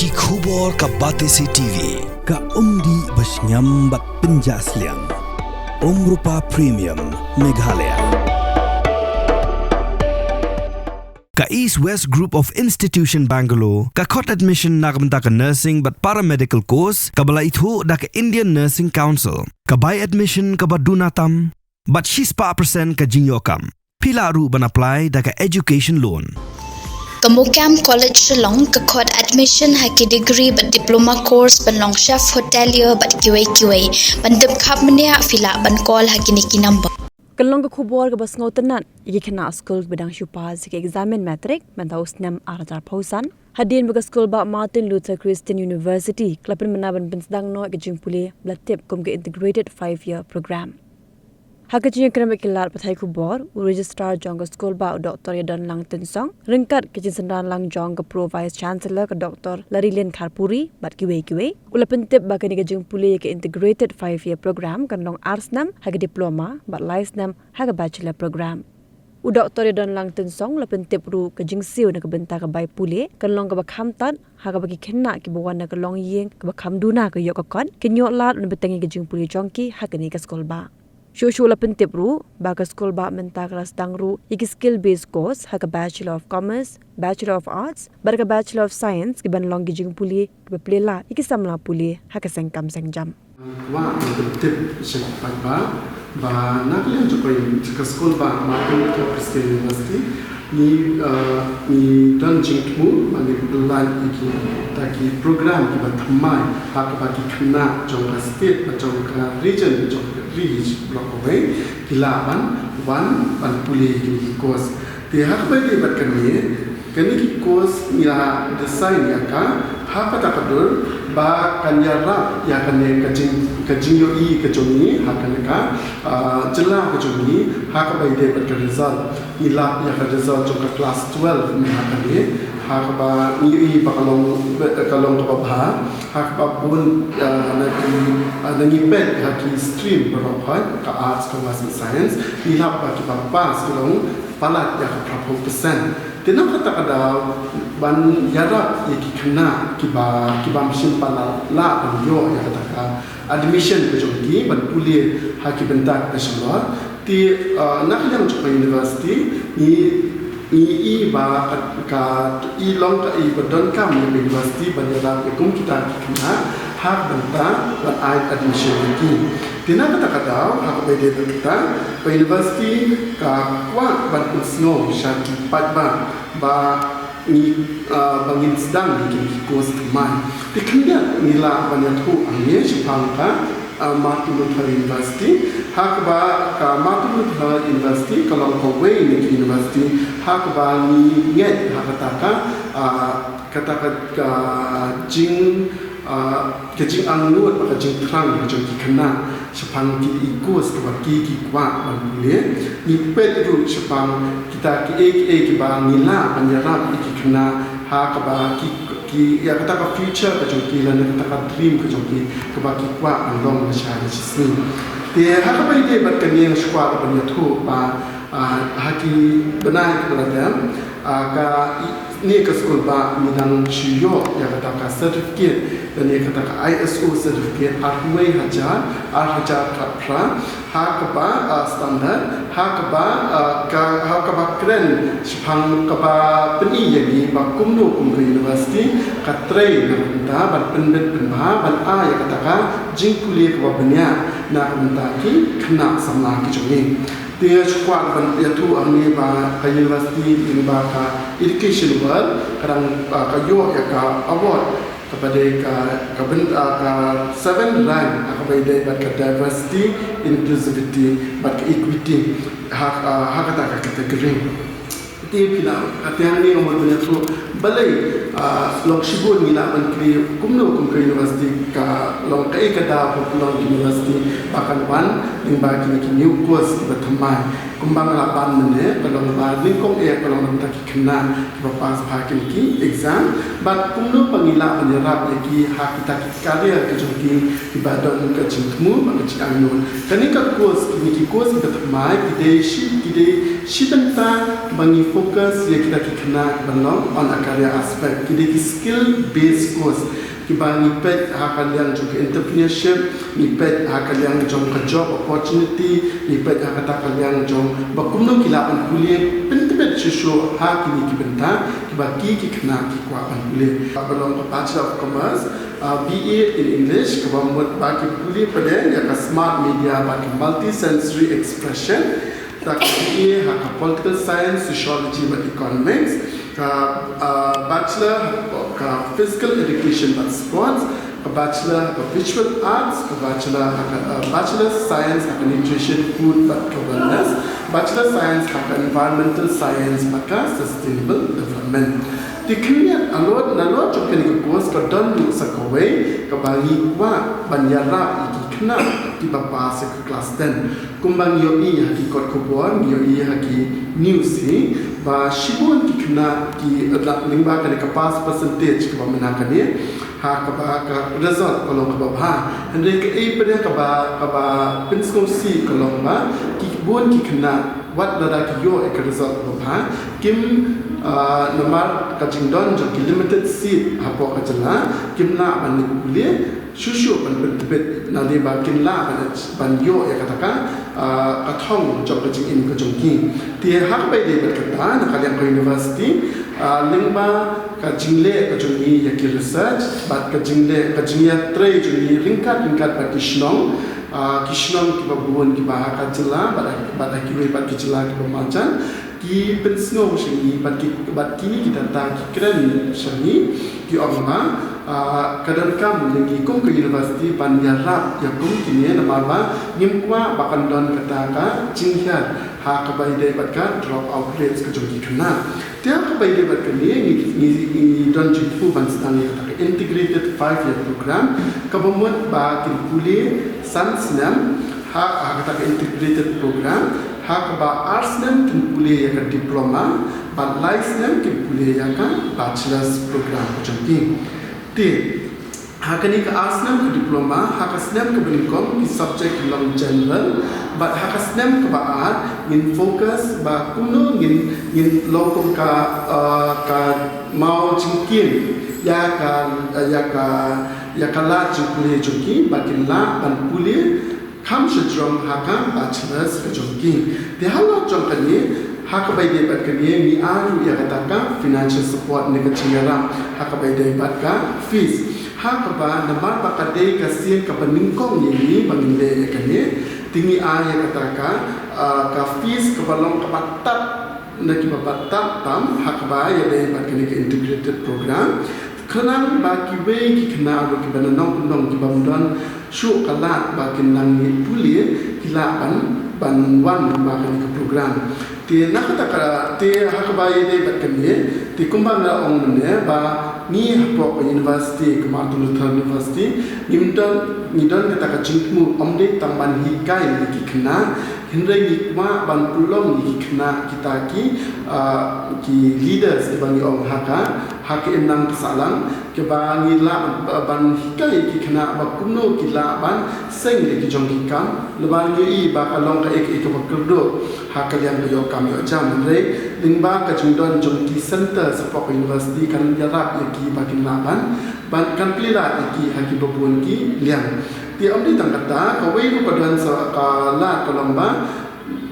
Ki khubor ka Batesi TV. Ka umdi basnyam bat penjaslian. Rupa Premium Meghalaya. Ka East West Group of Institution Bangalore, ka court admission nagbenta ka nursing but paramedical course, ka bala itu da ka Indian Nursing Council, ka buy admission ka badunatam, but 6% ka jingyokam. Pila ru ban apply da ka education loan. Kamukam College Shillong ka court admission haki degree but diploma course ban long chef hotelier but QA ban dip khap mania fila ban call haki niki number. Kalong ka khubor ka bas ngautenan igi khana school bedang shupaz ke examen matric ban taus nam arajar pausan hadin baga school ba Martin Luther Christian University klapen menaban pensdang no ke jingpule blatip kum ke integrated 5-year program. Hakajinya kena kilar pathai khubor registrar jong ka school ba Dr. Yadan Lang Tensong ringkat ke jinsandan lang jong ka pro vice chancellor ka Dr. Larilian Kharpuri bat kiwe ulapen tip ba kani ka jingpule ke integrated 5-year program kan long arts nam haga diploma bat license nam haga bachelor program. Dr. Yadan Lang Tensong lapen tip ru ka jingsiu na ka benta ka bai pule kan long ka bakhamtan haga bagi khenna ki bawan na ka long yeng ka bakhamduna ka yok kon kinyo lat na betangi ka jingpule jongki haga ni ka school ba. Shushu lapen tip ru baga school ba menta kelas dangru iki skill based course haga Bachelor of Commerce, Bachelor of Arts, barga Bachelor of Science ki ban long gijing puli ki plela iki samla puli haga sengkam sengjam. Wa tip sepak ba naklian jokoy ke school ba Martin Luther Christian University ni dan jingmu mani bulan iki taki program ki batmai hak bagi kena jongka state jongka region jongka reach block away kilaban one pan puli ki course ti hak bagi bat kani ki course ya design ya ka hak takadur ba kanyara ya kane kajing yo I kajongi hakane ka jela kajongi hak bai de bat result ila ya ka result jongka class 12 me hakane hak ba I ba kalong to ba hak ba bun na ni pet haki stream berapa ka arts commerce science ila ba ki ba pass long palat ya ka 100%. Tenang kata kada ban yara iki kena kiba mesin pala la ban yo ya kata ka admission ke jogi ban puli haki bentak nasional ti nak yang cukup university ni ba ka I long ka I badon kam university ban yara kum kita kena hak bentak ban admission iki. Tenang kata kada hak bede kita ke university ka kwa ban usno syaki padba ba ni bangin sedang di kos teman dikenya nila banyak tu angye sipangka Martin Luther University hak ba ka Martin Luther University kalau ko way ni university hak ba ni nget hak kata ka jing kecing anglut maka jing terang macam kena sepang ki ikut ki kwa boleh ni pedru sepang kita ki ba nila panjara ki kena ha ka ba ki ya kata ka future ka ki la kata ka dream ka ki ba ki kwa andong syari sini dia ha ka ba ide bat kan yang skwa ba tu ba haki benar kepada ka ni ke sekolah ba midang ciyo ya kata ka certificate dan ya kata ka ISO certificate harway hajar kapra hak ba standard hak ba keren sepang ka ba peni yang ba kumno university ka train na ban pendet ba ban ya kata ka jingpuli ka ba benya na kunta ki kena sama ki joni dia squad ban yatu ami ba ka university in ba ka education world kadang ka yo ya ka award kepada ka 7 rank kepada ka diversity inclusivity ba ka equity hak kata ka kategori ti pila atian ni umur banyak tu balai long shibun nila ban kri kumno ka university ka long kai ka da long university bahkan wan ling ba ki new course ki bathamai kumbang lapan mene kalau ba ling kong kalau nam ta ki kena ki pas hakin ki exam but kumno pangila panjara ki hak kita ki career ke joki ki badon ka chintmu ba ki anun kani ka course ki course bathamai ki de shi tenta bangi fokus ya kita kena belong on akarya aspek kita skill based course kita ngipet akan yang juga entrepreneurship ngipet akan yang jom ke job opportunity ngipet akan yang jom bakumno kilapan kuliah penting susu hak ini kita bagi kena kikuatan kuliah belong ke Bachelor of Commerce BA in English kebamut bagi kuliah pada yang smart media bagi multi sensory expression tak BA hak political science sociology dan economics bachelor physical education and sports bachelor visual arts bachelor science nutrition food and wellness bachelor science environmental science maka sustainable development dikini alot juga ni course ka don sa kawai ka bagi wa banyara ikina di bapa sa kelas 10 kumbang yo i haki kot kubon yo i haki news ni ba shibun kikna ki lingba ka ni kapas percentage ka menaka ni ha ka ba ka result kalau ka ba hande ka e pada ka ba pinsko si kalau ba kikbun kikna what dada ki yo ka result ba kim nomor kacingdon jadi limited seat apa kacela kimna ban kuliah susu ban berbet nanti bakin la ban yo ya katakan katong job kacing in kacungki dia hak by day berkata nak kalian ke university lingba kacingle kacungi ya ki research bat kacingle kacingnya tray jadi ringkat bat kisnong kisnong ki babuan ki bahak kacela bat ki bat kacela ki pemacan ki pensno sini bat kini kita tak keren sini ki orang kadang kam lagi kum ke universiti panjara ya kum kini nama ba nimkwa bakan don kata ka cinghiat ha ka bai dai bat ka drop out rates ke jogi kena dia ka bai dai bat ka ni don jitu ban stang kata integrated 5-year program ka bomot ba ki puli sansnam ha kata integrated program hak ba arts-nem kin kuliah yang diploma, ba license kin kuliah yang bachelor's program macam ni. Ti hak ni ke arts-nem ke diploma, hak asnem ke benikom ki subject long general, ba hak asnem ke ba art ngin fokus ba kuno ngin lokum ka mau cingkin ya ka la kuliah joki ba kin la ban kuliah kam shudrom hakam bachelors kejongki di halot jongkani hak bai dai bat kani mi aru ya kataka financial support ne kecingara hak bai dai bat ka fees hak ba namar pakade kasien ka peningkong ni bangile kani tingi a ya kataka ka fees ka balong ka patat ne ki patat tam hak ba ya dai bat kani ke integrated program kenang bagi way ki kena ro ki bana nong ki bamdan shu kalat bakin lang ni puli kilapan ban wan bakin ke program ti nak kata ti hak bayi de bakin ni ti kumbang la ong ne ba ni hapo university ke Martin Luther University ngidon kata ka jingmu omde tamban hikai ki kena hindai ni kuma ban pulong ni kena kita ki leaders di bangi ong hak enang kesalang ke bangi la ban hikai ki kena ba kuno ki la ban seng ki jong ki kam leban yi ba kalong ka ek bakerdo hak yang yo kam yo jam re lingba ka jungdon jong ki center support university kan yarap ki bakin laban ban kan plila ki haki babun ki liang ti amdi tangkata ka wei ko dan sa ka la kolomba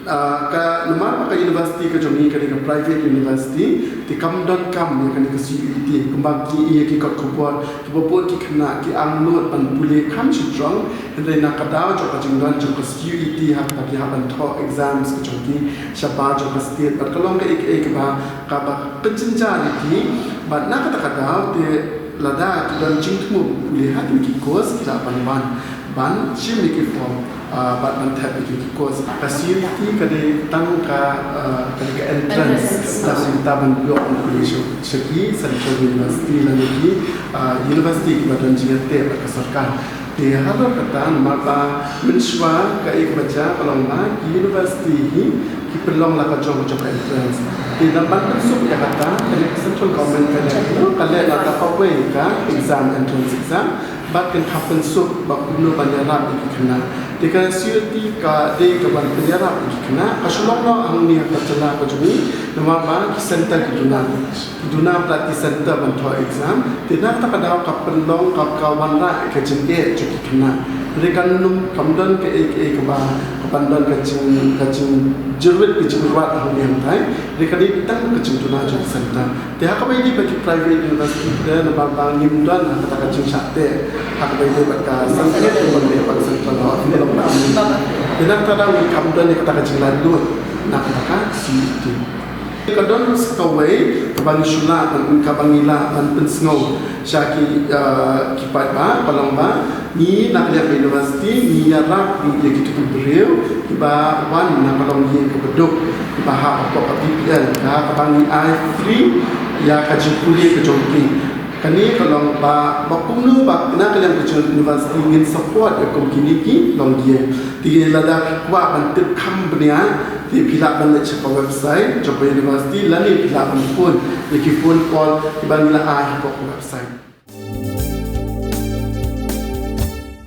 ka nomor ka university ka jong ka private university ti kam don kam ni kan ka CUT kumbang ki ki ka kupon ki babun ki kena ki angnot ban pule kam strong hendai na ka daw jo ka jingdon jo ka CUT hak ka ki haban tho exams ka jong ki shaba jo ka state but kalong ka ek ba ka ba penjenja ki ba na ka daw ti lada ki don jingtmu pule hat ki course ki la ban shimi ki form but man tap ki course ka CUT ka de tang ka entrance ta ban yo on kulisho shaki central university la ni university ki badan jingate ka sarkar te halo kata mapa menshwa ka ek baca kalau ma university ki pelong la ka jong entrance te dapat masuk ya kata dari central government ka kale la ta pawe ka exam entrance exam bat kan kapan suk bak kuno banyak iki kena dekan siuti ka de ka ban penyarap iki kena asulok no ang ni ka cela ko jumi nama ba ki center ki duna prati center ban tho exam tidak tak ada ka pendong ka kawan ra ka jenge ki kena dekan num kamdan ke ke ba pandan kacing jerwet ke jerwat ang ni tai dekan di tang kacing duna jo center dia ka ba ini bagi private university dan bang nimdan kata kacing sate hak ba ini baka center ko ban dia center no tidak ada yang kamdan ni kata kacing lalu nak kata situ kadon sekawai kabang sula dan kabangila dan pensngau syaki kipat ba palang ba ni nak lihat universiti ni yarap ni gitu beriau ba wan nak palang ni kebeduk ba ha ko PPL ka kabang I3 ya kaji kuliah ke jongki kani kalau ba bakunu ba nak lihat ke universiti ingin support ke community long dia tiga lada kwa antip kam benia di pihak balik ke website coba universiti lain pihak pun di phone call di bangla ai ke website